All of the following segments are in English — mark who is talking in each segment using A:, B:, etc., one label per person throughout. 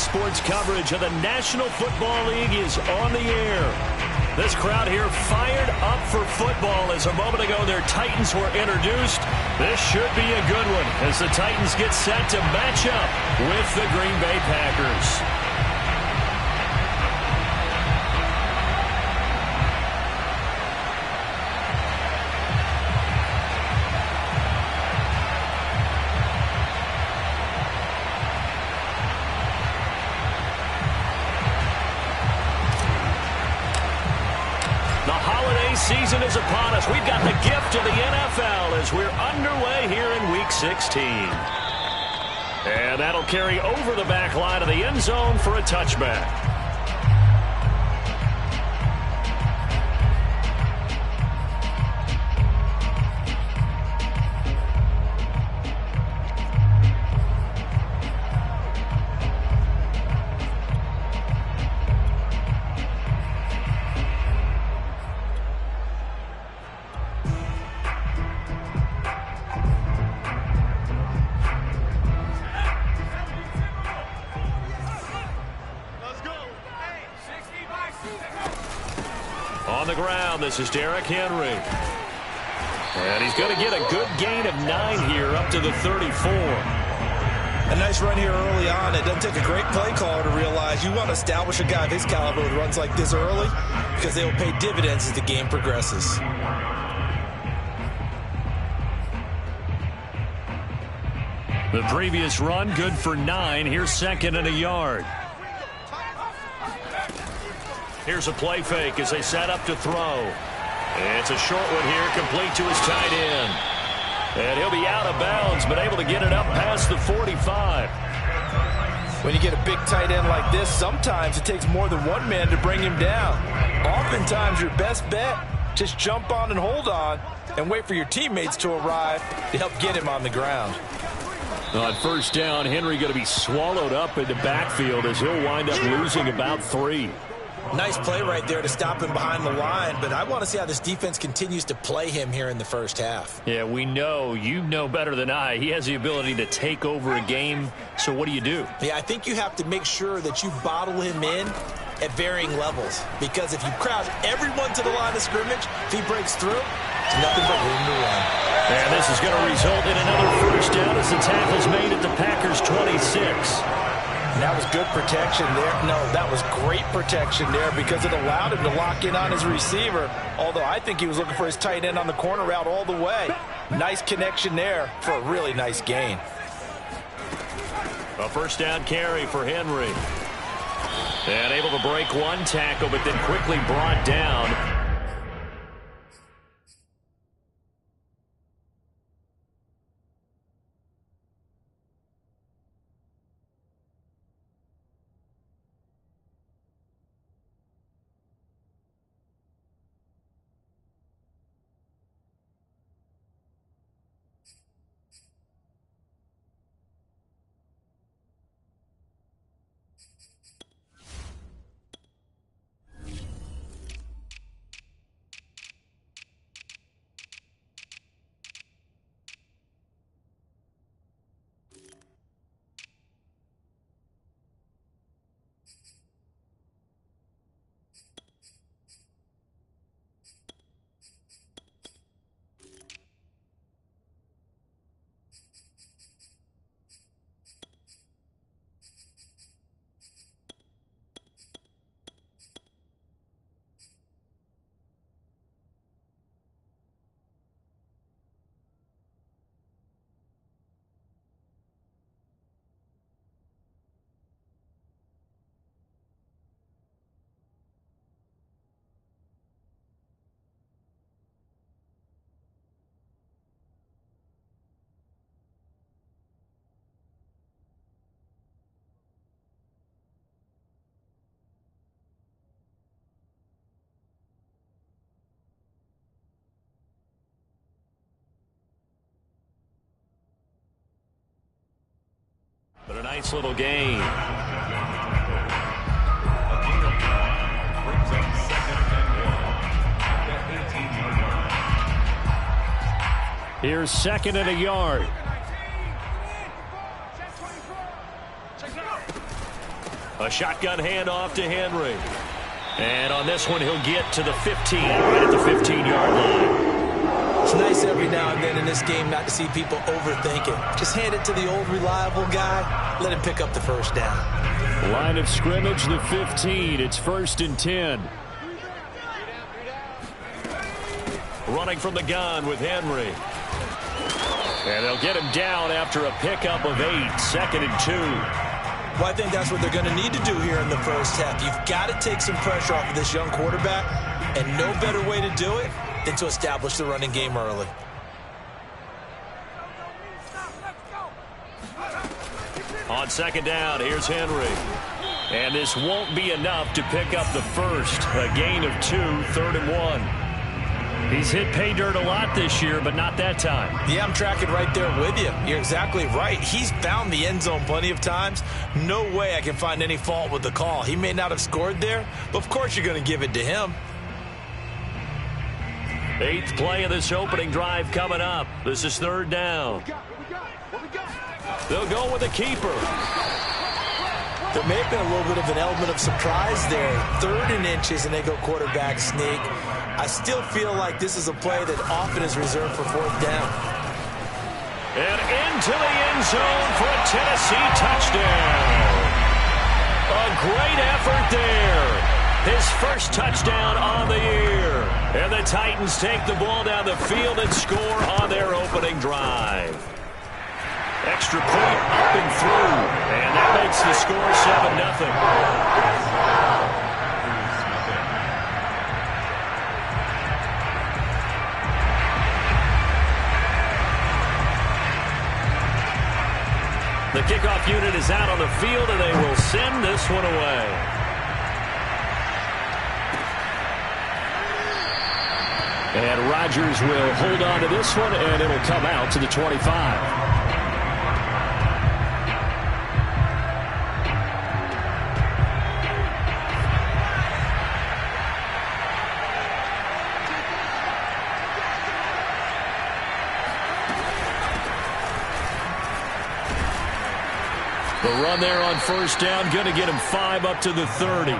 A: sports coverage of the National Football League is on the air. This crowd here fired up for football as a moment ago their Titans were introduced. This should be a good one as the Titans get set to match up with the Green Bay Packers. Season is upon us. We've got the gift of the NFL as we're underway here in Week 16. And that'll carry over the back line of the end zone for a touchback. On the ground, this is Derrick Henry. And he's going to get a good gain of 9 here up to the 34.
B: A nice run here early on. It doesn't take a great play caller to realize you want to establish a guy of his caliber with runs like this early because they will pay dividends as the game progresses.
A: The previous run good for 9. Here's second and a yard. Here's a play fake as they set up to throw. It's a short one here, complete to his tight end. And he'll be out of bounds, but able to get it up past the 45.
B: When you get a big tight end like this, sometimes it takes more than one man to bring him down. Oftentimes, your best bet, just jump on and hold on and wait for your teammates to arrive to help get him on the ground.
A: On first down, Henry going to be swallowed up in the backfield as he'll wind up losing about 3.
B: Nice play right there to stop him behind the line, but I want to see how this defense continues to play him here in the first half.
A: Yeah, we know. You know better than I. He has the ability to take over a game, so what do you do?
B: Yeah, I think you have to make sure that you bottle him in at varying levels, because if you crowd everyone to the line of scrimmage, if he breaks through, it's nothing but room to run.
A: And this is going to result in another first down as the tackle's made at the Packers' 26.
B: And that was good protection there. No, that was great protection there because it allowed him to lock in on his receiver, although I think he was looking for his tight end on the corner route all the way. Nice connection there for a really nice gain.
A: A first down carry for Henry. And able to break one tackle, but then quickly brought down. But a nice little gain. Here's second and a yard. A shotgun handoff to Henry. And on this one, he'll get to the 15, right at the 15-yard line.
B: It's nice every now and then in this game not to see people overthink it. Just hand it to the old reliable guy. Let him pick up the first down.
A: Line of scrimmage, the 15. It's 1st and 10. Running from the gun with Henry. And they'll get him down after a pickup of 8. 2nd and 2.
B: Well, I think that's what they're going to need to do here in the first half. You've got to take some pressure off of this young quarterback, and no better way to do it than to establish the running game early.
A: On 2nd down, here's Henry. And this won't be enough to pick up the first. A gain of 2, 3rd and 1. He's hit pay dirt a lot this year, but not that time.
B: Yeah, I'm tracking right there with you. You're exactly right. He's found the end zone plenty of times. No way I can find any fault with the call. He may not have scored there, but of course you're going to give it to him.
A: 8th play of this opening drive coming up. This is 3rd down. They'll go with a keeper.
B: There may have been a little bit of an element of surprise there. 3rd and inches, and they go quarterback sneak. I still feel like this is a play that often is reserved for 4th down.
A: And into the end zone for a Tennessee touchdown. A great effort there. His first touchdown on the year. And the Titans take the ball down the field and score on their opening drive. Extra point up and through. And that makes the score 7-0. The kickoff unit is out on the field, and they will send this one away. And Rodgers will hold on to this one, and it'll come out to the 25. The run there on 1st down, going to get him 5 up to the 30.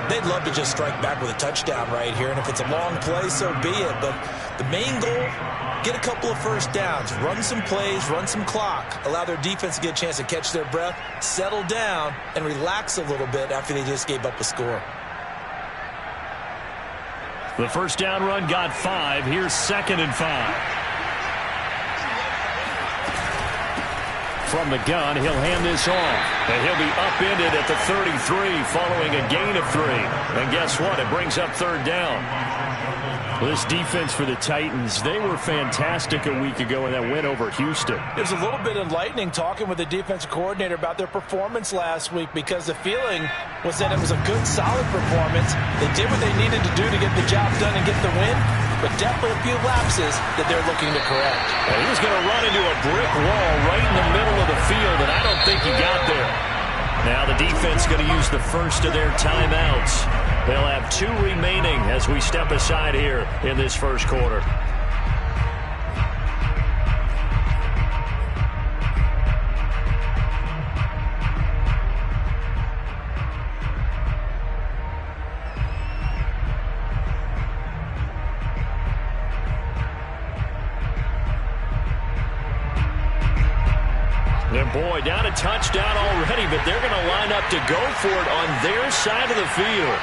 B: They'd love to just strike back with a touchdown right here, and if it's a long play, so be it. But the main goal, get a couple of 1st downs, run some plays, run some clock, allow their defense to get a chance to catch their breath, settle down, and relax a little bit after they just gave up a score.
A: The 1st down run got 5. Here's 2nd and 5. From the gun, he'll hand this off. And he'll be upended at the 33 following a gain of 3. And guess what? It brings up 3rd down. This defense for the Titans, they were fantastic a week ago in that win over Houston.
B: It was a little bit enlightening talking with the defensive coordinator about their performance last week, because the feeling was that it was a good, solid performance. They did what they needed to do to get the job done and get the win, but definitely a few lapses that they're looking to correct.
A: Well, he was going to run into a brick wall right in the middle of the field, and I don't think he got there. Now the defense going to use the first of their timeouts. They'll have 2 remaining as we step aside here in this first quarter. And boy, down a touchdown already, but they're going to line up to go for it on their side of the field.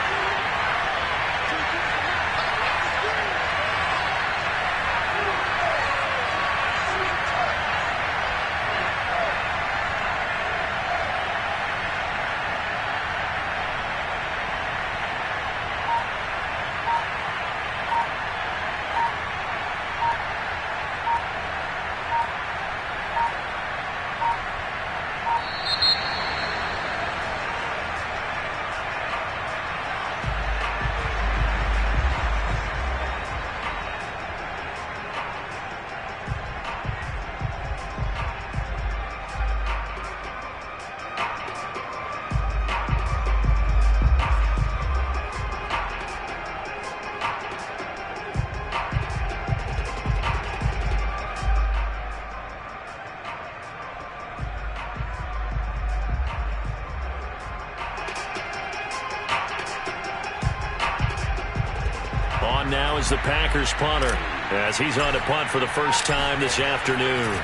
A: line now is the Packers punter, as he's on to punt for the first time this afternoon.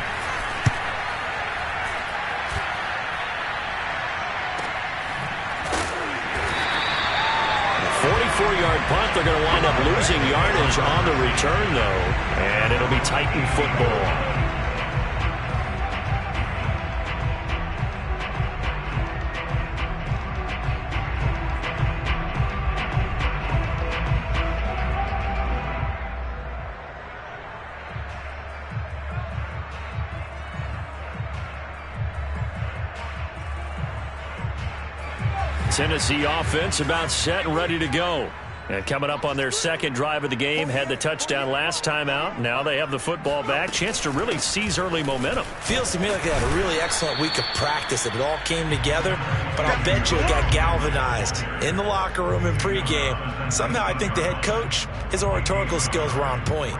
A: 44-yard punt. They're going to wind up losing yardage on the return, though, and it'll be Titan football. Tennessee offense about set and ready to go. And coming up on their second drive of the game, had the touchdown last time out. Now they have the football back. Chance to really seize early momentum.
B: Feels to me like they had a really excellent week of practice. It all came together, but I'll bet you it got galvanized in the locker room in pregame. Somehow I think the head coach, his oratorical skills were on point.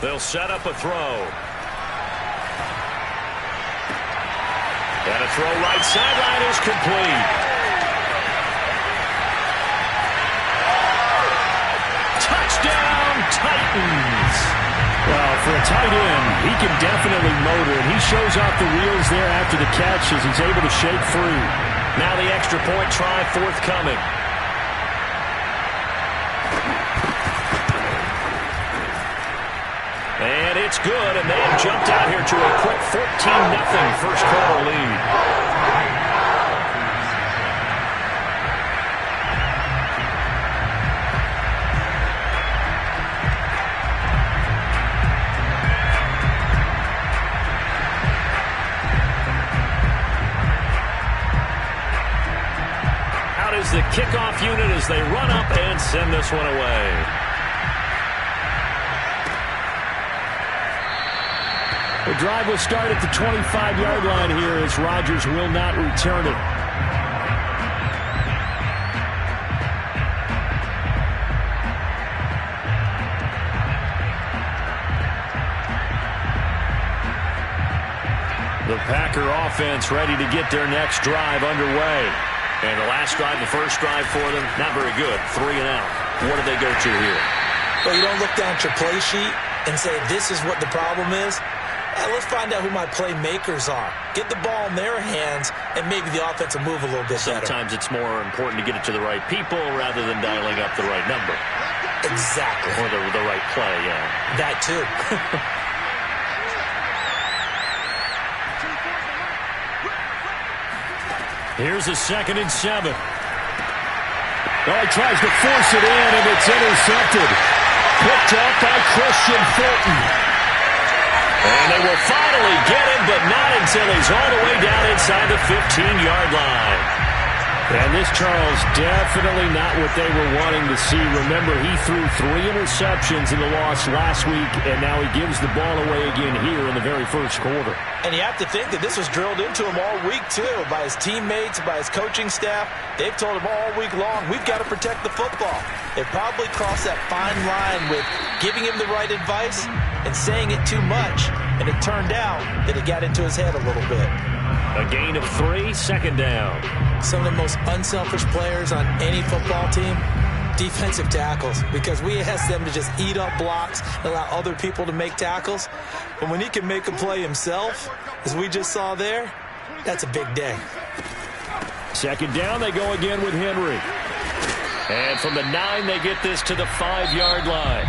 A: They'll set up a throw. And a throw right sideline is complete. Touchdown, Titans. Well, for a tight end, he can definitely motor, and he shows off the wheels there after the catch as he's able to shake free. Now the extra point try forthcoming. And it's good, and they have jumped out here to a quick 14-0 first quarter lead. Out is the kickoff unit as they run up and send this one away. The drive will start at the 25-yard line here as Rodgers will not return it. The Packer offense ready to get their next drive underway. And the last drive, the first drive for them, not very good. 3 and out. What do they go to here?
B: Well, you don't look down at your play sheet and say, this is what the problem is. Let's find out who my playmakers are. Get the ball in their hands, and maybe the offense will move a little bit better.
A: Sometimes it's more important to get it to the right people rather than dialing up the right number.
B: Exactly.
A: Or the right play, yeah.
B: That too.
A: Here's a 2nd and 7. Oh, he tries to force it in, and it's intercepted. Picked up by Christian Fulton. And they will finally get him, but not until he's all the way down inside the 15-yard line. And this, Charles, definitely not what they were wanting to see. Remember, he threw 3 interceptions in the loss last week, and now he gives the ball away again here in the very first quarter.
B: And you have to think that this was drilled into him all week, too, by his teammates, by his coaching staff. They've told him all week long, we've got to protect the football. They've probably crossed that fine line with giving him the right advice and saying it too much. And it turned out that it got into his head a little bit.
A: A gain of 3, 2nd down.
B: Some of the most unselfish players on any football team, defensive tackles, because we ask them to just eat up blocks and allow other people to make tackles. But when he can make a play himself, as we just saw there, that's a big day.
A: 2nd down, they go again with Henry. And from the 9, they get this to the 5-yard line.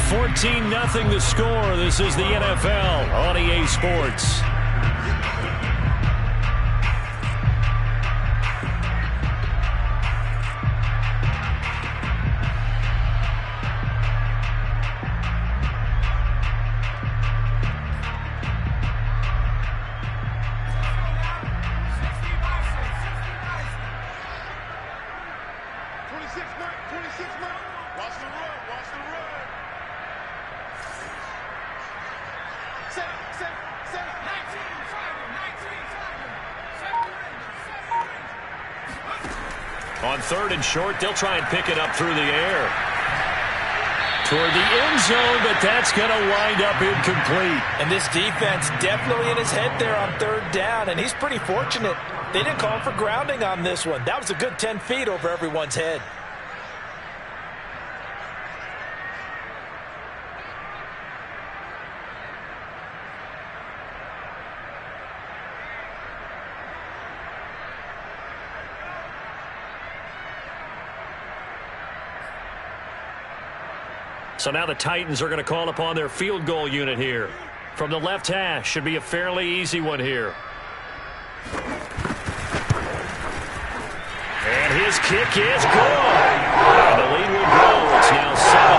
A: 14-0 the score. This is the NFL on EA Sports. On 3rd and short, they'll try and pick it up through the air. toward the end zone, but that's going to wind up incomplete.
B: And this defense definitely in his head there on third down, and he's pretty fortunate. They didn't call him for grounding on this one. That was a good 10 feet over everyone's head.
A: So now the Titans are going to call upon their field goal unit here. From the left hash, should be a fairly easy one here. And his kick is good. And the lead will grow. It's now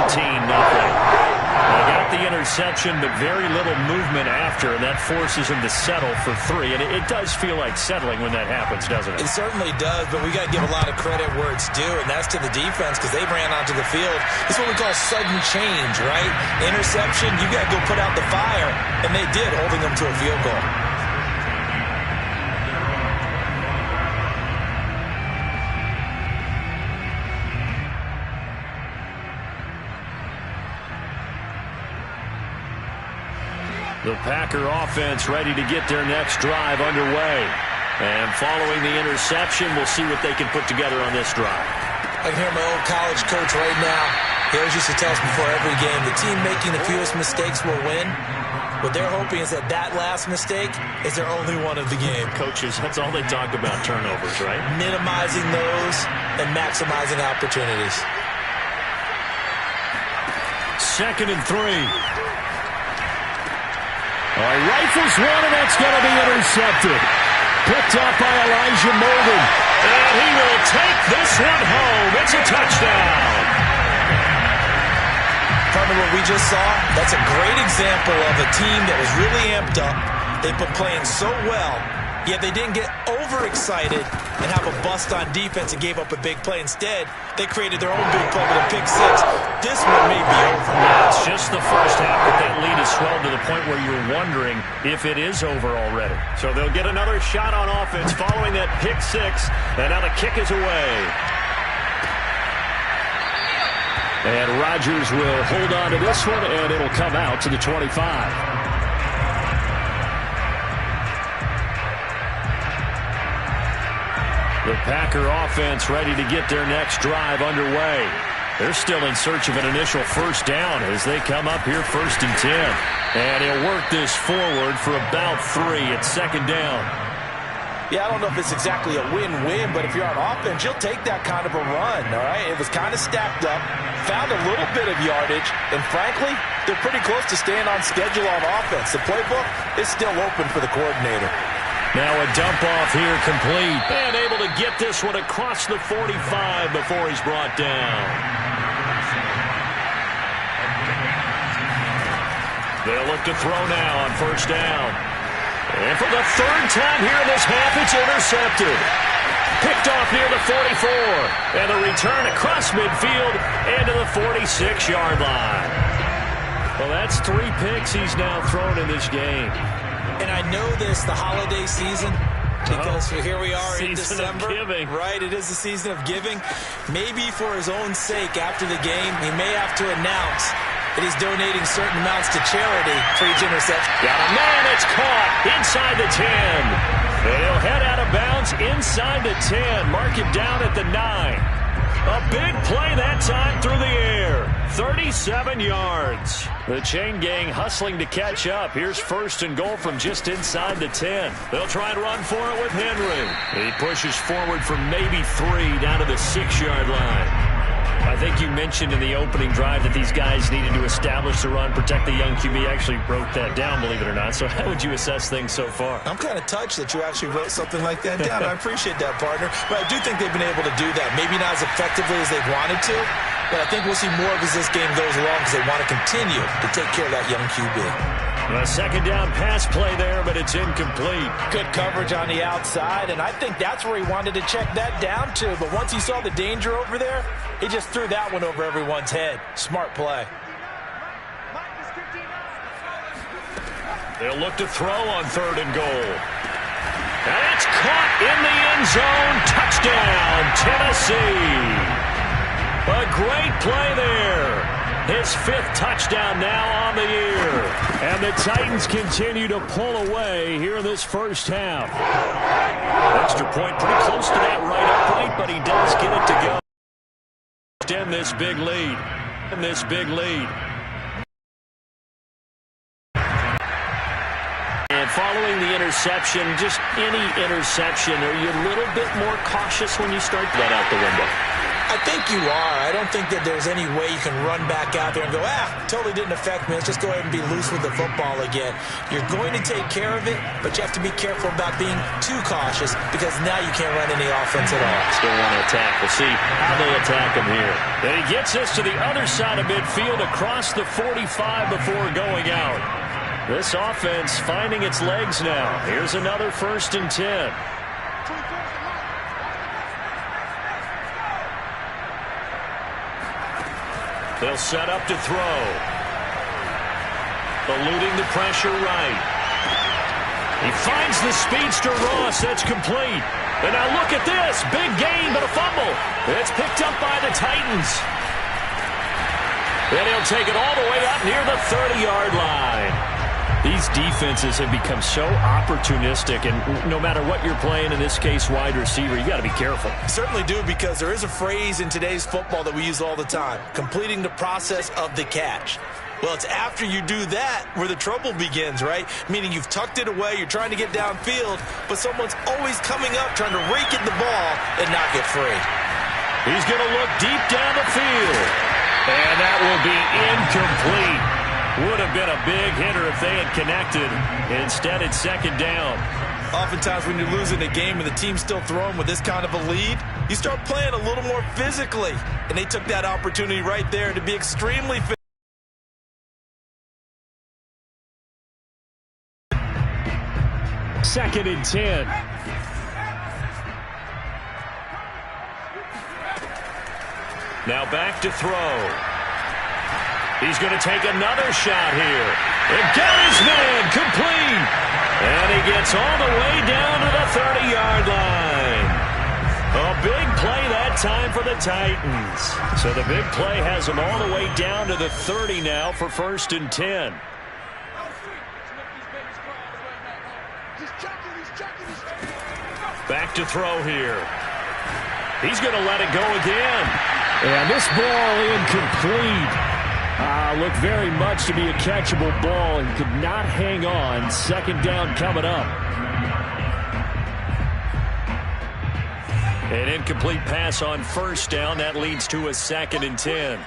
A: 17-0. They got the interception, but very little movement after, and that forces him to settle for 3. And it does feel like settling when that happens, doesn't it?
B: It certainly does, but we got to give a lot of credit where it's due, and that's to the defense because they ran onto the field. It's what we call sudden change, right? Interception, you got to go put out the fire, and they did, holding them to a field goal.
A: The Packer offense ready to get their next drive underway. And following the interception, we'll see what they can put together on this drive.
B: I can hear my old college coach right now. He always used to tell us before every game, the team making the fewest mistakes will win. What they're hoping is that last mistake is their only one of the game.
A: Coaches, that's all they talk about, turnovers, right?
B: Minimizing those and maximizing opportunities.
A: 2nd and 3. Rifles one, and that's going to be intercepted. Picked up by Elijah Molden. And he will take this one home. It's a touchdown.
B: Partner, what we just saw, that's a great example of a team that was really amped up. They've been playing so well, yet they didn't get overexcited and have a bust on defense and gave up a big play. Instead, they created their own big play with a pick 6. This one may be over.
A: Yeah, it's just the first half, but that lead has swelled to the point where you're wondering if it is over already. So they'll get another shot on offense following that pick 6, and now the kick is away. And Rodgers will hold on to this one, and it'll come out to the 25. The Packer offense ready to get their next drive underway. They're still in search of an initial first down as they come up here 1st and 10. And he'll work this forward for about 3 at 2nd down.
B: Yeah, I don't know if it's exactly a win-win, but if you're on offense, you'll take that kind of a run, all right? It was kind of stacked up, found a little bit of yardage, and frankly, they're pretty close to staying on schedule on offense. The playbook is still open for the coordinator.
A: Now a dump off here complete. And able to get this one across the 45 before he's brought down. They'll look to throw now on 1st down. And for the 3rd time here in this half, it's intercepted. Picked off near the 44. And the return across midfield and to the 46-yard line. Well, that's 3 picks he's now thrown in this game.
B: And I know this, the holiday season, because here we are in December. Right, it is the season of giving. Maybe for his own sake, after the game, he may have to announce that he's donating certain amounts to charity for each interception.
A: Got a man, it's caught inside the 10. And he'll head out of bounds inside the 10. Mark him down at the 9. A big play that time through the air. 37 yards. The chain gang hustling to catch up. Here's 1st and goal from just inside the 10. They'll try and run for it with Henry. He pushes forward for maybe 3 down to the 6-yard line. I think you mentioned in the opening drive that these guys needed to establish the run, protect the young QB. Actually wrote that down, believe it or not. So how would you assess things so far?
B: I'm kind of touched that you actually wrote something like that down. I appreciate that, partner. But I do think they've been able to do that. Maybe not as effectively as they've wanted to, but I think we'll see more of as this game goes along because they want to continue to take care of that young QB.
A: A 2nd down pass play there, but it's incomplete.
B: Good coverage on the outside, and I think that's where he wanted to check that down to. But once he saw the danger over there, he just threw that one over everyone's head. Smart play.
A: They'll look to throw on 3rd and goal. And it's caught in the end zone. Touchdown, Tennessee. A great play there. His 5th touchdown now on the year. And the Titans continue to pull away here in this first half. Extra point pretty close to that right upright, but he does get it to go. Extend this big lead. And this big lead. And following the interception, just any interception, are you a little bit more cautious when you start that out the window?
B: I think you are. I don't think that there's any way you can run back out there and go, totally didn't affect me. Let's just go ahead and be loose with the football again. You're going to take care of it, but you have to be careful about being too cautious because now you can't run any offense at all.
A: Still want to attack. We'll see how they attack him here. And he gets us to the other side of midfield across the 45 before going out. This offense finding its legs now. Here's another 1st and 10. They'll set up to throw. Eluding the pressure right. He finds the speedster Ross. That's complete. And now look at this. Big gain, but a fumble. It's picked up by the Titans. Then he'll take it all the way up near the 30-yard line. These defenses have become so opportunistic, and no matter what you're playing, in this case wide receiver, you got to be careful.
B: Certainly do, because there is a phrase in today's football that we use all the time, completing the process of the catch. Well, it's after you do that where the trouble begins, right? Meaning you've tucked it away, you're trying to get downfield, but someone's always coming up trying to rake at the ball and not get free.
A: He's going to look deep down the field, and that will be incomplete. Would have been a big hitter if they had connected. Instead, it's 2nd down.
B: Oftentimes when you're losing a game and the team's still throwing with this kind of a lead, you start playing a little more physically. And they took that opportunity right there to be extremely physical.
A: 2nd and 10. Now back to throw. He's going to take another shot here. And got his man complete. And he gets all the way down to the 30-yard line. A big play that time for the Titans. So the big play has them all the way down to the 30 now for 1st and 10. Back to throw here. He's going to let it go again. And this ball incomplete. Looked very much to be a catchable ball and could not hang on. 2nd down coming up. An incomplete pass on 1st down. That leads to a 2nd and 10.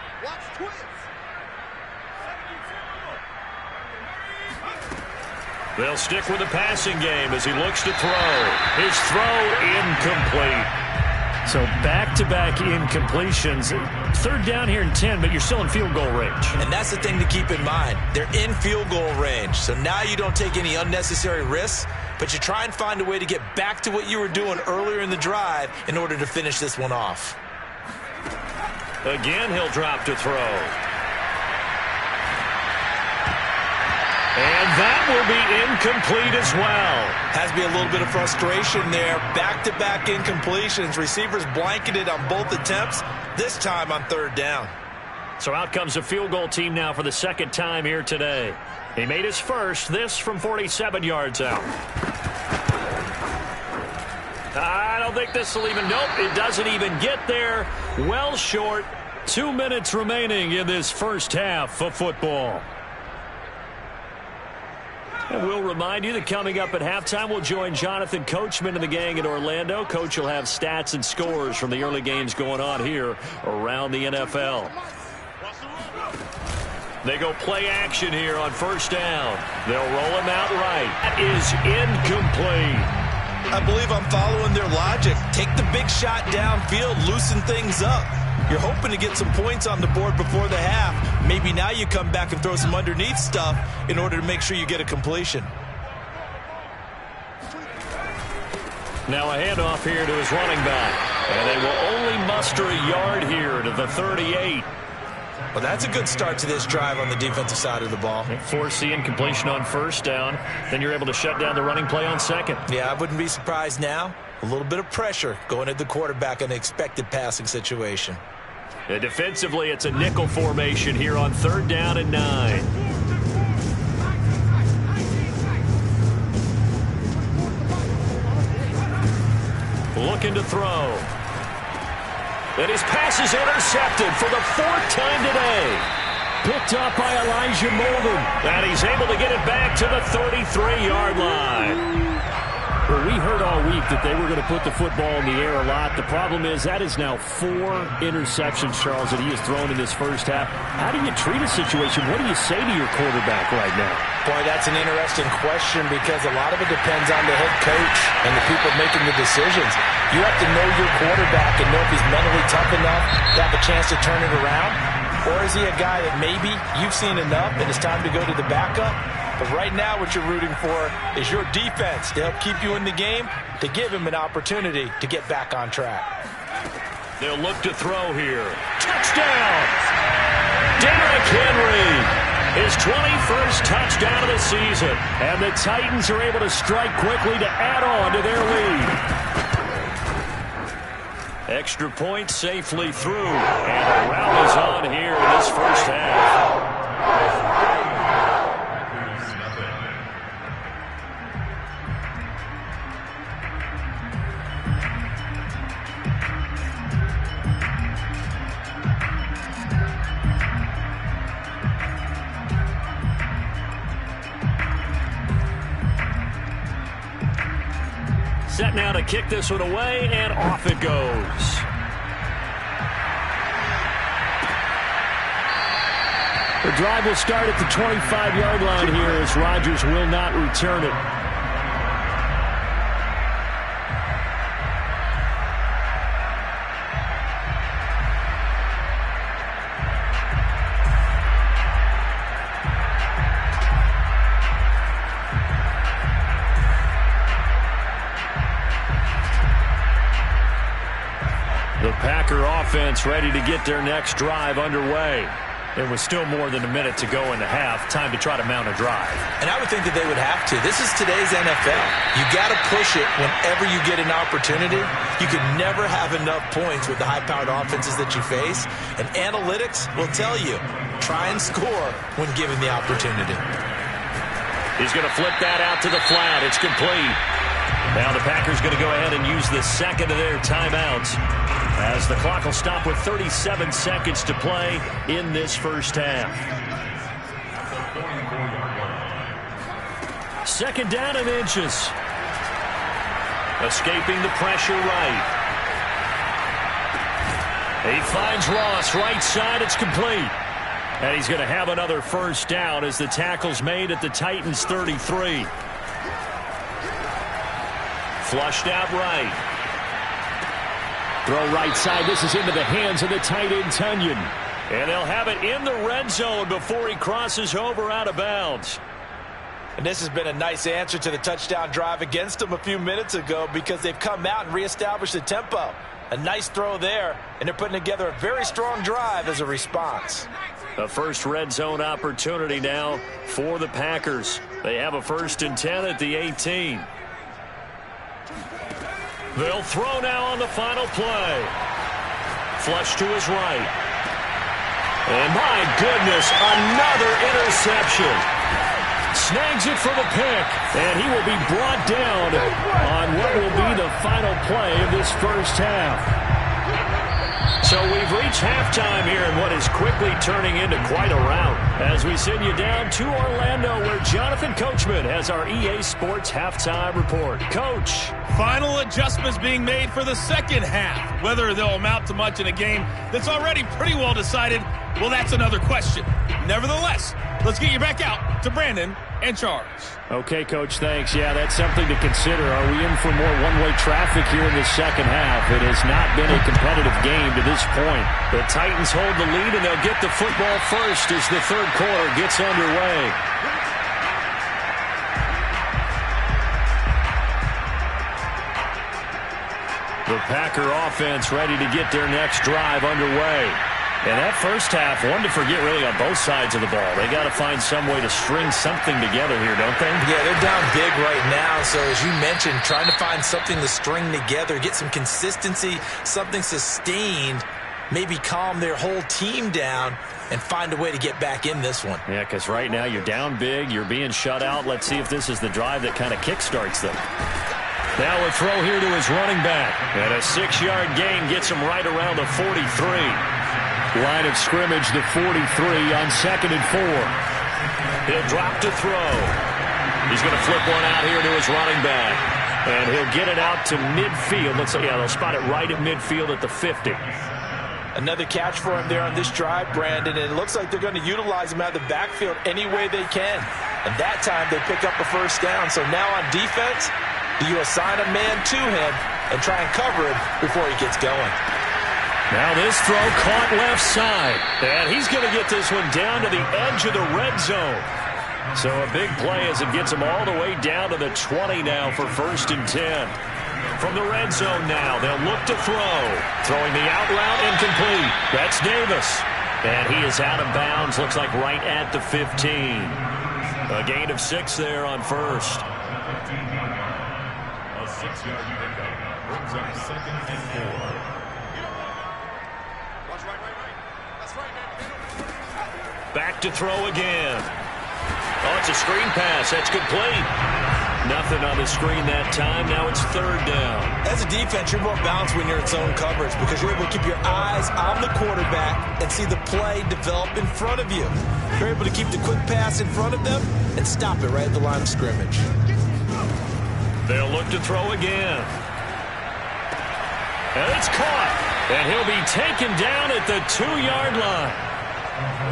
A: They'll stick with the passing game as he looks to throw. His throw incomplete. So back-to-back incompletions. 3rd down here and 10, but you're still in field goal range.
B: And that's the thing to keep in mind. They're in field goal range. So now you don't take any unnecessary risks, but you try and find a way to get back to what you were doing earlier in the drive in order to finish this one off.
A: Again, he'll drop to throw. And that will be incomplete as well.
B: Has to be a little bit of frustration there. Back-to-back incompletions. Receivers blanketed on both attempts, this time on 3rd down.
A: So out comes the field goal team now for the 2nd time here today. He made his first, this from 47 yards out. I don't think this will even, nope, it doesn't even get there. Well short. 2 minutes remaining in this first half of football. And we'll remind you that coming up at halftime, we'll join Jonathan Coachman and the gang in Orlando. Coach will have stats and scores from the early games going on here around the NFL. They go play action here on 1st down. They'll roll him out right. That is incomplete.
B: I believe I'm following their logic. Take the big shot downfield, loosen things up. You're hoping to get some points on the board before the half. Maybe now you come back and throw some underneath stuff in order to make sure you get a completion.
A: Now a handoff here to his running back. And they will only muster a yard here to the 38.
B: Well, that's a good start to this drive on the defensive side of the ball.
A: Force the incompletion on 1st down. Then you're able to shut down the running play on 2nd.
B: Yeah, I wouldn't be surprised now. A little bit of pressure going at the quarterback in an expected passing situation.
A: And defensively, it's a nickel formation here on 3rd down and 9. Looking to throw. And his pass is intercepted for the 4th time today. Picked up by Elijah Molden. And he's able to get it back to the 33-yard line. Well, we heard all week that they were going to put the football in the air a lot. The problem is that is now 4 interceptions, Charles, that he has thrown in this first half. How do you treat a situation? What do you say to your quarterback right now?
B: Boy, that's an interesting question because a lot of it depends on the head coach and the people making the decisions. You have to know your quarterback and know if he's mentally tough enough to have a chance to turn it around. Or is he a guy that maybe you've seen enough and it's time to go to the backup? But right now what you're rooting for is your defense to help keep you in the game, to give him an opportunity to get back on track.
A: They'll look to throw here. Touchdown! Derrick Henry, his 21st touchdown of the season. And the Titans are able to strike quickly to add on to their lead. Extra point safely through. And a rout is on here in this first half. Set now to kick this one away, and off it goes. The drive will start at the 25-yard line here as Rodgers will not return it. The Packer offense ready to get their next drive underway. There was still more than a minute to go in the half. Time to try to mount a drive.
B: And I would think that they would have to. This is today's NFL. You got to push it whenever you get an opportunity. You can never have enough points with the high-powered offenses that you face. And analytics will tell you, try and score when given the opportunity.
A: He's going to flip that out to the flat. It's complete. Now the Packers going to go ahead and use the second of their timeouts, as the clock will stop with 37 seconds to play in this first half. 2nd down and inches. Escaping the pressure right. He finds Ross right side. It's complete. And he's going to have another first down as the tackle's made at the Titans' 33. Flushed out right. Throw right side. This is into the hands of the tight end, Tunyon. And they'll have it in the red zone before he crosses over out of bounds.
B: And this has been a nice answer to the touchdown drive against them a few minutes ago because they've come out and reestablished the tempo. A nice throw there, and they're putting together a very strong drive as a response.
A: A first red zone opportunity now for the Packers. They have a 1st and 10 at the 18. They'll throw now on the final play. Flush to his right. And my goodness, another interception. Snags it for the pick, and he will be brought down on what will be the final play of this first half. So we've reached halftime here in what is quickly turning into quite a rout as we send you down to Orlando, where Jonathan Coachman has our EA Sports halftime report. Coach.
C: Final adjustments being made for the second half. Whether they'll amount to much in a game that's already pretty well decided, well, that's another question. Nevertheless, let's get you back out to Brandon and Charles.
A: Okay, Coach, thanks. Yeah, that's something to consider. Are we in for more one-way traffic here in the second half? It has not been a competitive game to this point. The Titans hold the lead, and they'll get the football first as the third quarter gets underway. The Packer offense ready to get their next drive underway. And that first half, one to forget really on both sides of the ball. They got to find some way to string something together here, don't they?
B: Yeah, they're down big right now. So as you mentioned, trying to find something to string together, get some consistency, something sustained maybe calm their whole team down and find a way to get back in this one.
A: Yeah, because right now you're down big, you're being shut out. Let's see if this is the drive that kind of kickstarts them. Now a throw here to his running back. And a 6-yard gain gets him right around the 43. Line of scrimmage, the 43 on 2nd and 4. He'll drop to throw. He's going to flip one out here to his running back. And he'll get it out to midfield. Let's say, yeah, they'll spot it right at midfield at the 50.
B: Another catch for him there on this drive, Brandon, and it looks like they're going to utilize him out of the backfield any way they can. And that time they pick up a first down. So now on defense, do you assign a man to him and try and cover him before he gets going?
A: Now this throw caught left side. And he's going to get this one down to the edge of the red zone. So a big play as it gets him all the way down to the 20 now for 1st and 10. From the red zone now, they'll look to throw. Throwing the out route incomplete. That's Davis. And he is out of bounds, looks like right at the 15. A gain of 6 there on first.
D: A 6-yard pickup brings up 2nd and 4.
A: Back to throw again. Oh, it's a screen pass. That's complete. Nothing on the screen that time. Now it's 3rd down.
B: As a defense, you're more balanced when you're in zone coverage because you're able to keep your eyes on the quarterback and see the play develop in front of you. You're able to keep the quick pass in front of them and stop it right at the line of scrimmage.
A: They'll look to throw again. And it's caught. And he'll be taken down at the 2-yard line.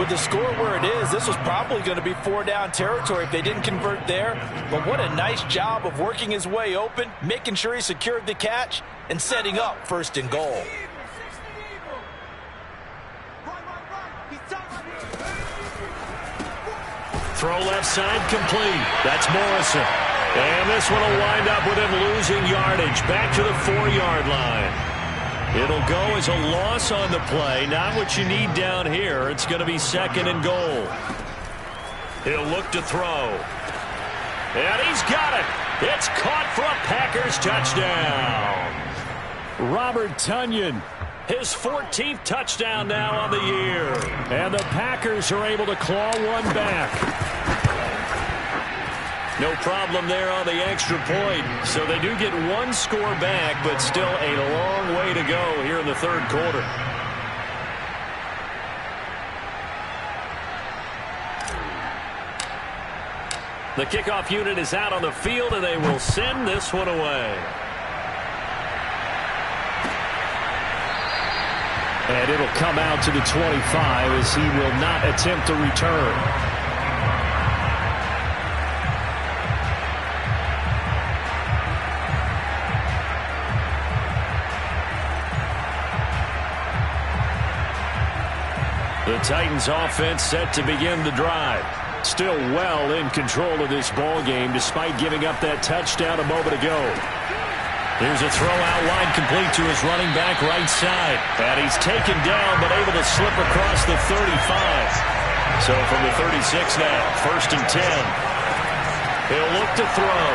B: With the score where it is, this was probably going to be 4-down territory if they didn't convert there. But what a nice job of working his way open, making sure he secured the catch, and setting up 1st and goal.
A: Throw left side complete. That's Morrison. And this one will wind up with him losing yardage. Back to the 4-yard line. It'll go as a loss on the play. Not what you need down here. It's going to be 2nd and goal. He'll look to throw. And he's got it. It's caught for a Packers touchdown. Robert Tonyan, his 14th touchdown now on the year. And the Packers are able to claw one back. No problem there on the extra point. So they do get 1 score back, but still a long way to go here in the 3rd quarter. The kickoff unit is out on the field, and they will send this one away. And it'll come out to the 25 as he will not attempt to return. The Titans offense set to begin the drive. Still well in control of this ball game despite giving up that touchdown a moment ago. Here's a throw out wide complete to his running back right side. And he's taken down but able to slip across the 35. So from the 36 now, 1st and 10. He'll look to throw.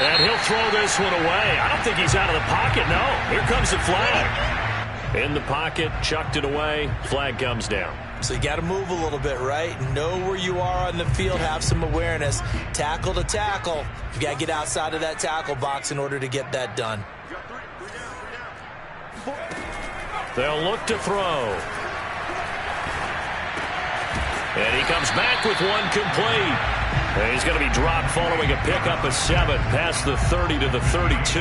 A: And he'll throw this one away. I don't think he's out of the pocket, no. Here comes the flag. In the pocket, chucked it away, flag comes down.
B: So you got to move a little bit, right? Know where you are on the field, have some awareness. Tackle to tackle. You got to get outside of that tackle box in order to get that done.
A: They'll look to throw. And he comes back with one complete. And he's going to be dropped following a pickup of 7 past the 30 to the 32.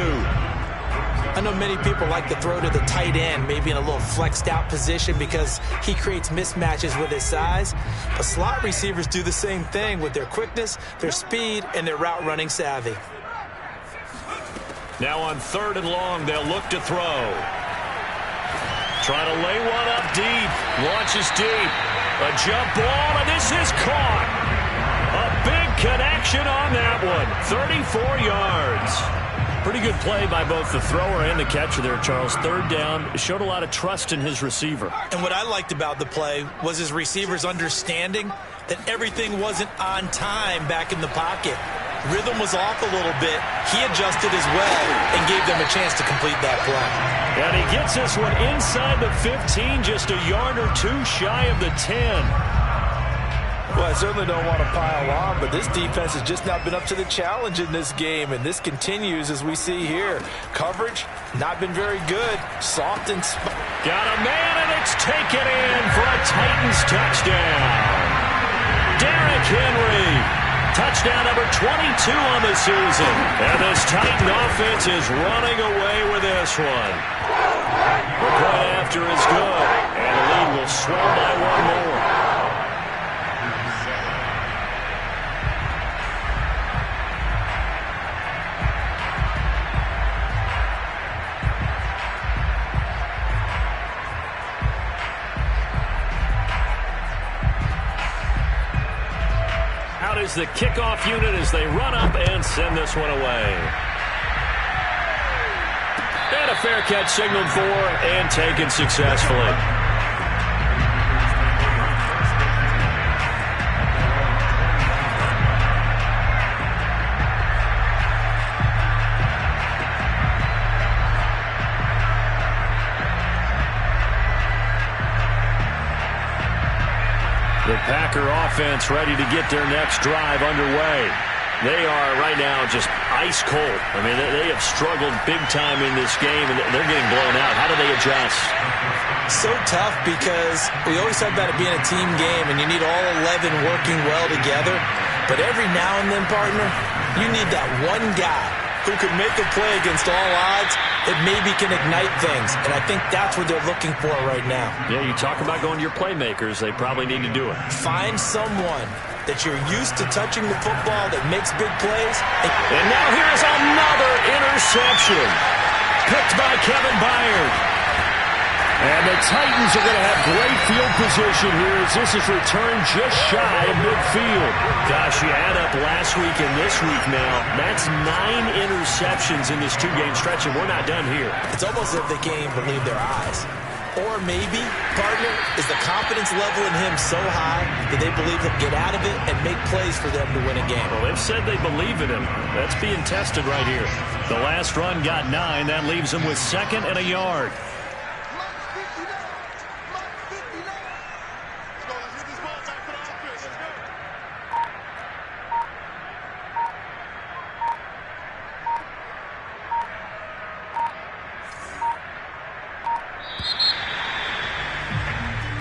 B: I know many people like to throw to the tight end, maybe in a little flexed out position because he creates mismatches with his size. But slot receivers do the same thing with their quickness, their speed, and their route running savvy.
A: Now on 3rd and long, they'll look to throw. Trying to lay one up deep. Launches deep. A jump ball, and this is caught. A big connection on that one. 34 yards. Pretty good play by both the thrower and the catcher there, Charles. 3rd down, showed a lot of trust in his receiver.
B: And what I liked about the play was his receiver's understanding that everything wasn't on time back in the pocket. Rhythm was off a little bit. He adjusted as well and gave them a chance to complete that play.
A: And he gets this one inside the 15, just a yard or two shy of the 10.
B: Well, I certainly don't want to pile on, but this defense has just not been up to the challenge in this game, and this continues as we see here. Coverage, not been very good. Soft and...
A: Got a man, and it's taken in for a Titans touchdown. Derrick Henry. Touchdown number 22 on the season. And this Titan offense is running away with this one. The point after is good, and the lead will swell by one more. Is the kickoff unit as they run up and send this one away. And a fair catch signaled for and taken successfully. The Packer offense ready to get their next drive underway. They are right now just ice cold. I mean, they have struggled big time in this game, and they're getting blown out. How do they adjust?
B: So tough because we always talk about it being a team game, and you need all 11 working well together. But every now and then, partner, you need that one guy who can make a play against all odds that maybe can ignite things. And I think that's what they're looking for right now.
A: Yeah, you talk about going to your playmakers. They probably need to do it.
B: Find someone that you're used to touching the football that makes big plays.
A: And now here's another interception. Picked by Kevin Byard. And the Titans are going to have great field position here as this is returned just shy of midfield. Gosh, you add up last week and this week now, that's 9 interceptions in this two-game stretch, and we're not done here.
B: It's almost as if they can't even believe their eyes. Or maybe, partner, is the confidence level in him so high that they believe he'll get out of it and make plays for them to win a game.
A: Well, they've said they believe in him. That's being tested right here. The last run got 9. That leaves them with 2nd and a yard.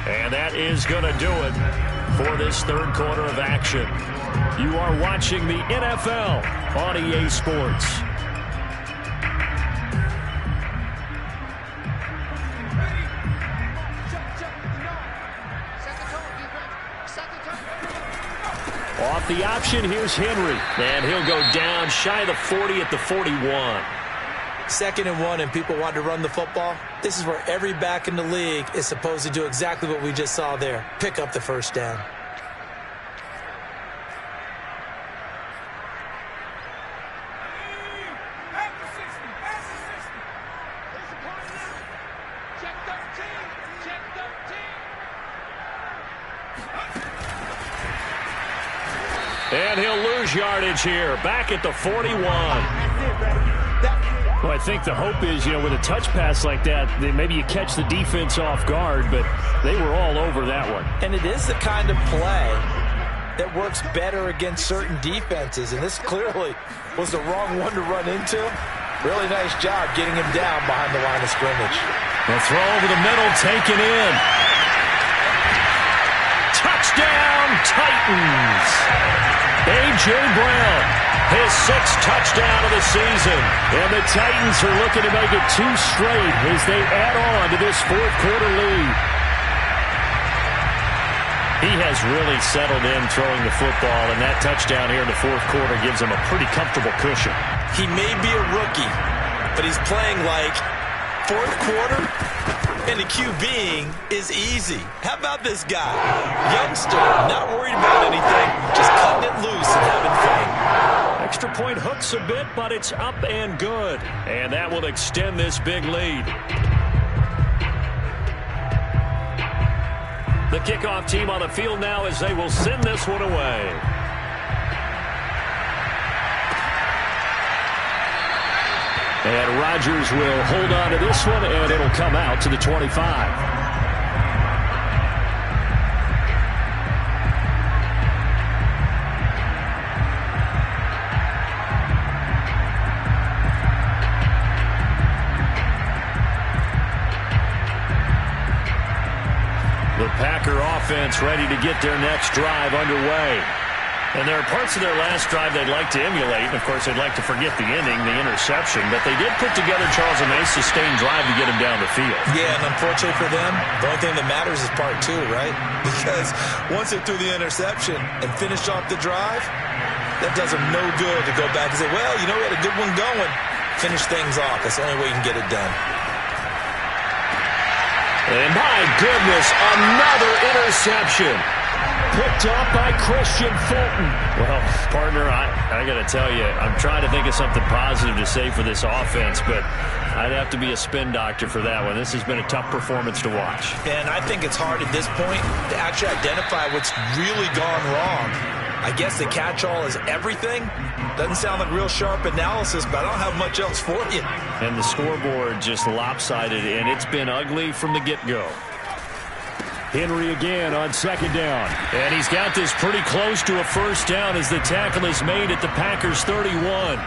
A: And that is going to do it for this third quarter of action. You are watching the NFL on EA Sports. Off the option, here's Henry. And he'll go down shy of the 40 at the 41.
B: 2nd and 1 and people want to run the football. This is where every back in the league is supposed to do exactly what we just saw there. Pick up the first down.
A: And he'll lose yardage here. Back at the 41. Well, I think the hope is, with a touch pass like that, maybe you catch the defense off guard, but they were all over that one.
B: And it is the kind of play that works better against certain defenses, and this clearly was the wrong one to run into. Really nice job getting him down behind the line of scrimmage.
A: The throw over the middle, taken in. Touchdown, Titans! A.J. Brown. His 6th touchdown of the season. And the Titans are looking to make it 2 straight as they add on to this fourth quarter lead. He has really settled in throwing the football, and that touchdown here in the fourth quarter gives him a pretty comfortable cushion.
B: He may be a rookie, but he's playing like fourth quarter, and the QBing is easy. How about this guy? Youngster, not worried about anything, just cutting it loose and having fun.
A: Extra point hooks a bit, but it's up and good. And that will extend this big lead. The kickoff team on the field now as they will send this one away. And Rodgers will hold on to this one, and it'll come out to the 25. The Packer offense ready to get their next drive underway. And there are parts of their last drive they'd like to emulate. And, of course, they'd like to forget the ending, the interception. But they did put together, Charles, a nice sustained drive to get him down the field.
B: Yeah, and unfortunately for them, the only thing that matters is part two, right? Because once they threw the interception and finished off the drive, that does them no good to go back and say, well, you know, we had a good one going. Finish things off. That's the only way you can get it done.
A: And my goodness, another interception. Picked up by Christian Fulton. Well, partner, I got to tell you, I'm trying to think of something positive to say for this offense, but I'd have to be a spin doctor for that one. This has been a tough performance to watch.
B: And I think it's hard at this point to actually identify what's really gone wrong. I guess the catch-all is everything. Doesn't sound like real sharp analysis, but I don't have much else for you.
A: And the scoreboard just lopsided, and it's been ugly from the get-go. Henry again on second down. And he's got this pretty close to a first down as the tackle is made at the Packers' 31.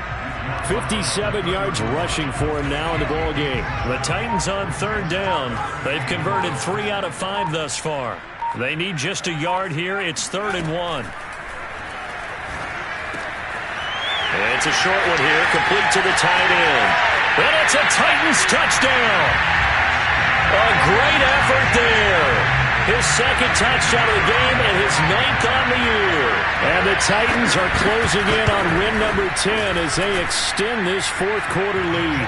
A: 57 yards rushing for him now in the ball game. The Titans on third down. They've converted 3 out of 5 thus far. They need just a yard here. It's 3rd and 1. And it's a short one here, complete to the tight end. And it's a Titans touchdown. A great effort there. His second touchdown of the game and his 9th on the year. And the Titans are closing in on win number 10 as they extend this fourth quarter lead.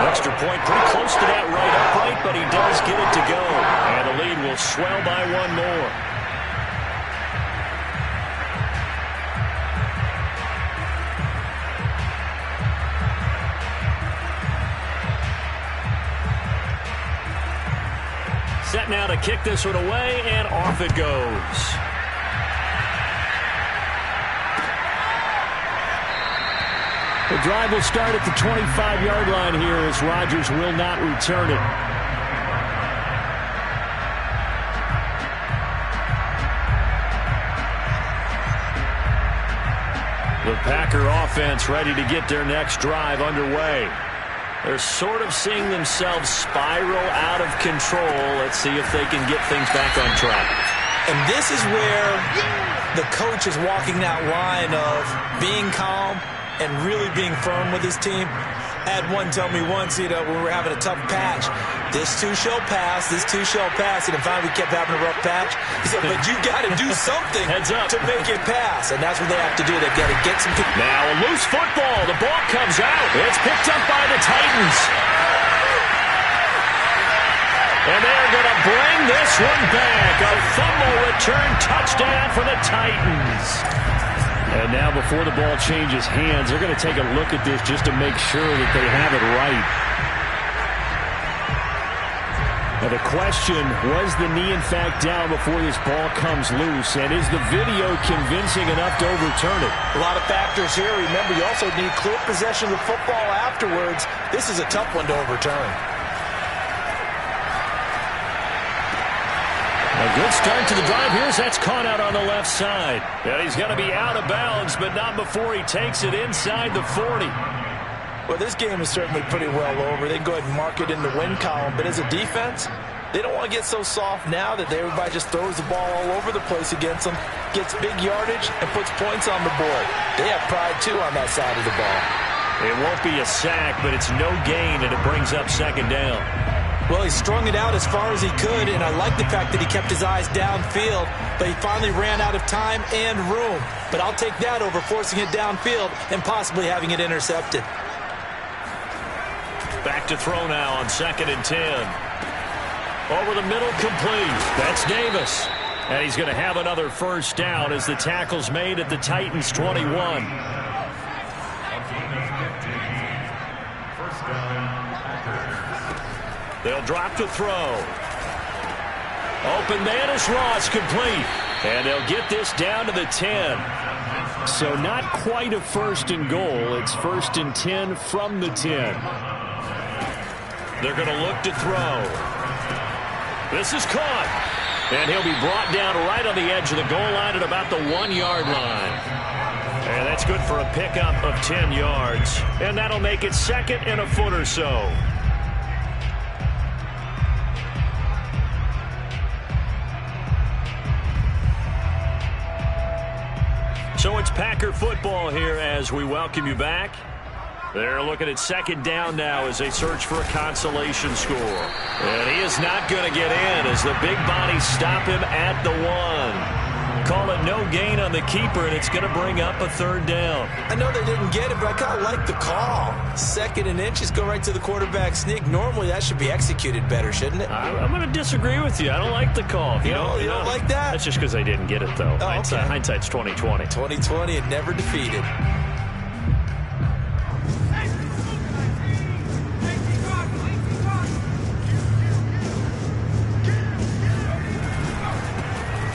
A: Extra point pretty close to that right upright, but he does get it to go. And the lead will swell by 1 more. Set now to kick this one away, and off it goes. The drive will start at the 25-yard line here as Rodgers will not return it. The Packer offense ready to get their next drive underway. They're sort of seeing themselves spiral out of control. Let's see if they can get things back on track.
B: And this is where the coach is walking that line of being calm and really being firm with his team. I had one tell me once, when we were having a tough patch, this too shall pass, this too shall pass. And finally we kept having a rough patch. He said, but you got to do something to make it pass. And that's what they have to do. They've got to get some people.
A: Now a loose football. The ball comes out. It's picked up by the Titans. And they're going to bring this one back. A fumble return touchdown for the Titans. And now before the ball changes hands, they're going to take a look at this just to make sure that they have it right. Now the question, was the knee in fact down before this ball comes loose? And is the video convincing enough to overturn it?
B: A lot of factors here. Remember, you also need clear possession of the football afterwards. This is a tough one to overturn.
A: A good start to the drive. Here's that's caught out on the left side. And he's going to be out of bounds, but not before he takes it inside the 40.
B: Well, this game is certainly pretty well over. They can go ahead and mark it in the win column. But as a defense, they don't want to get so soft now that everybody just throws the ball all over the place against them, gets big yardage, and puts points on the board. They have pride, too, on that side of the ball.
A: It won't be a sack, but it's no gain, and it brings up second down.
B: Well, he strung it out as far as he could, and I like the fact that he kept his eyes downfield, but he finally ran out of time and room. But I'll take that over forcing it downfield and possibly having it intercepted.
A: Back to throw now on 2nd and 10. Over the middle, complete. That's Davis. And he's going to have another first down as the tackle's made at the Titans' 21. They'll drop to throw. Open man is Ross, complete. And they'll get this down to the 10. So not quite a first and goal. It's first and 10 from the 10. They're going to look to throw. This is caught. And he'll be brought down right on the edge of the goal line at about the 1-yard line. And that's good for a pickup of 10 yards. And that'll make it second and a foot or so. So it's Packer football here as we welcome you back. They're looking at second down now as they search for a consolation score. And he is not going to get in as the big bodies stop him at the 1. Call it no gain on the keeper, and it's going to bring up a third down.
B: I know they didn't get it, but I kind of like the call. Second and inches, go right to the quarterback sneak. Normally, that should be executed better, shouldn't it?
A: I'm going to disagree with you. I don't like the call.
B: You don't like that?
A: That's just because they didn't get it, though.
B: Oh, okay.
A: Hindsight's 20/20.
B: 20/20 and never defeated.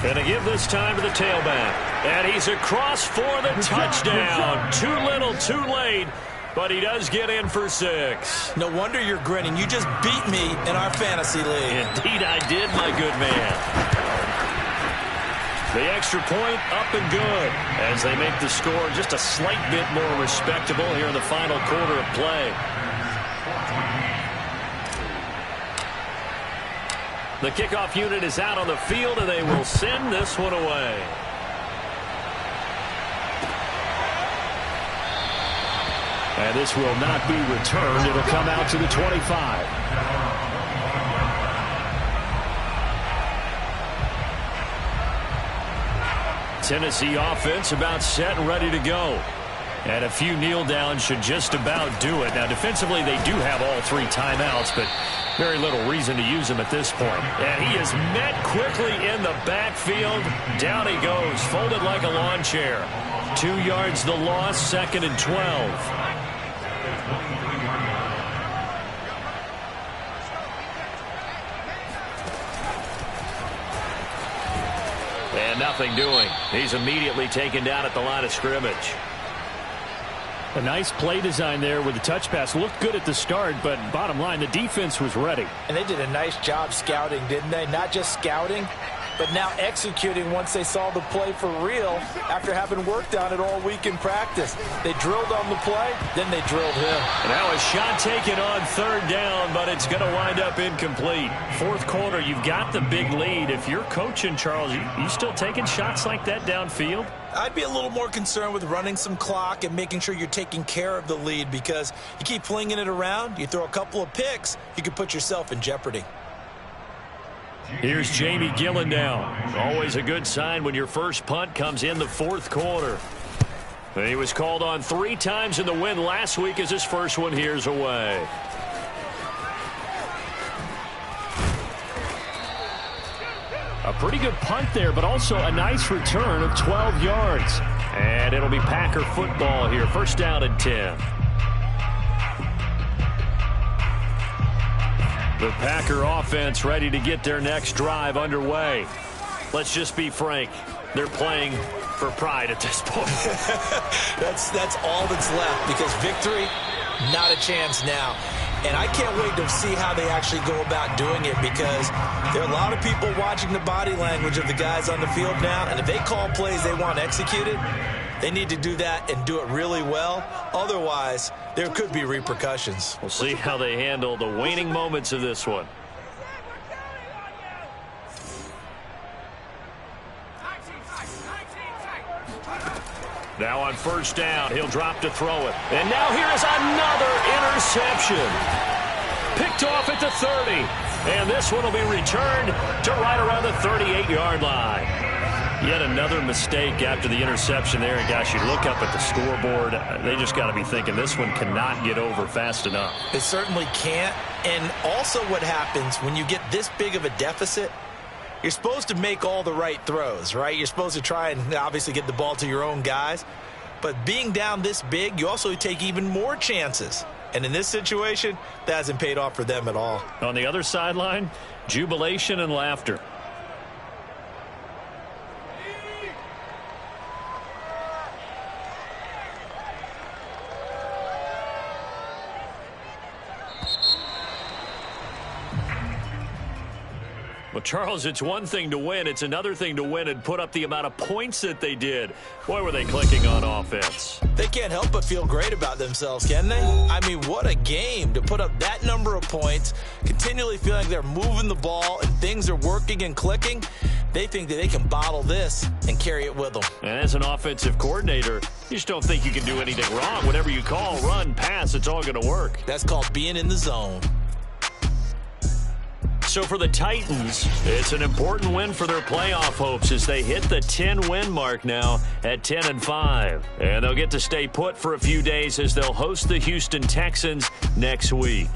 A: And to give this time to the tailback. And he's across for the touchdown. Too little, too late. But he does get in for 6.
B: No wonder you're grinning. You just beat me in our fantasy league.
A: Indeed I did, my good man. The extra point up and good as they make the score just a slight bit more respectable here in the final quarter of play. The kickoff unit is out on the field, and they will send this one away. And this will not be returned. It'll come out to the 25. Tennessee offense about set and ready to go. And a few kneel downs should just about do it. Now, defensively, they do have all 3 timeouts, but very little reason to use him at this point. And he is met quickly in the backfield. Down he goes, folded like a lawn chair. 2 yards the loss, second and 12. And nothing doing. He's immediately taken down at the line of scrimmage. A nice play design there with the touch pass. Looked good at the start, but bottom line, the defense was ready.
B: And they did a nice job scouting, didn't they? Not just scouting, but now executing once they saw the play for real after having worked on it all week in practice. They drilled on the play, then they drilled him.
A: And now a shot taken on third down, but it's going to wind up incomplete. Fourth quarter, you've got the big lead. If you're coaching, Charles, you still taking shots like that downfield?
B: I'd be a little more concerned with running some clock and making sure you're taking care of the lead, because you keep flinging it around, you throw a couple of picks, you could put yourself in jeopardy.
A: Here's Jamie Gillen now. Always a good sign when your first punt comes in the fourth quarter. He was called on 3 times in the win last week as his first one here's away. A pretty good punt there, but also a nice return of 12 yards. And it'll be Packer football here. First down and 10. The Packer offense ready to get their next drive underway. Let's just be frank. They're playing for pride at this point.
B: That's all that's left, because victory, not a chance now. And I can't wait to see how they actually go about doing it, because there are a lot of people watching the body language of the guys on the field now, and if they call plays they want executed, they need to do that and do it really well. Otherwise, there could be repercussions.
A: We'll see how they handle the waning moments of this one. Now on first down, he'll drop to throw it. And now here is another interception. Picked off at the 30. And this one will be returned to right around the 38-yard line. Yet another mistake after the interception there. And gosh, you look up at the scoreboard, they just got to be thinking this one cannot get over fast enough.
B: It certainly can't. And also what happens when you get this big of a deficit, you're supposed to make all the right throws, right? You're supposed to try and obviously get the ball to your own guys. But being down this big, you also take even more chances. And in this situation, that hasn't paid off for them at all.
A: On the other sideline, jubilation and laughter. Well, Charles, it's one thing to win. It's another thing to win and put up the amount of points that they did. Boy, were they clicking on offense.
B: They can't help but feel great about themselves, can they? I mean, what a game to put up that number of points, continually feeling they're moving the ball and things are working and clicking. They think that they can bottle this and carry it with them.
A: And as an offensive coordinator, you just don't think you can do anything wrong. Whatever you call, run, pass, it's all going to work.
B: That's called being in the zone.
A: So for the Titans, it's an important win for their playoff hopes as they hit the 10-win mark now at 10-5. And they'll get to stay put for a few days as they'll host the Houston Texans next week.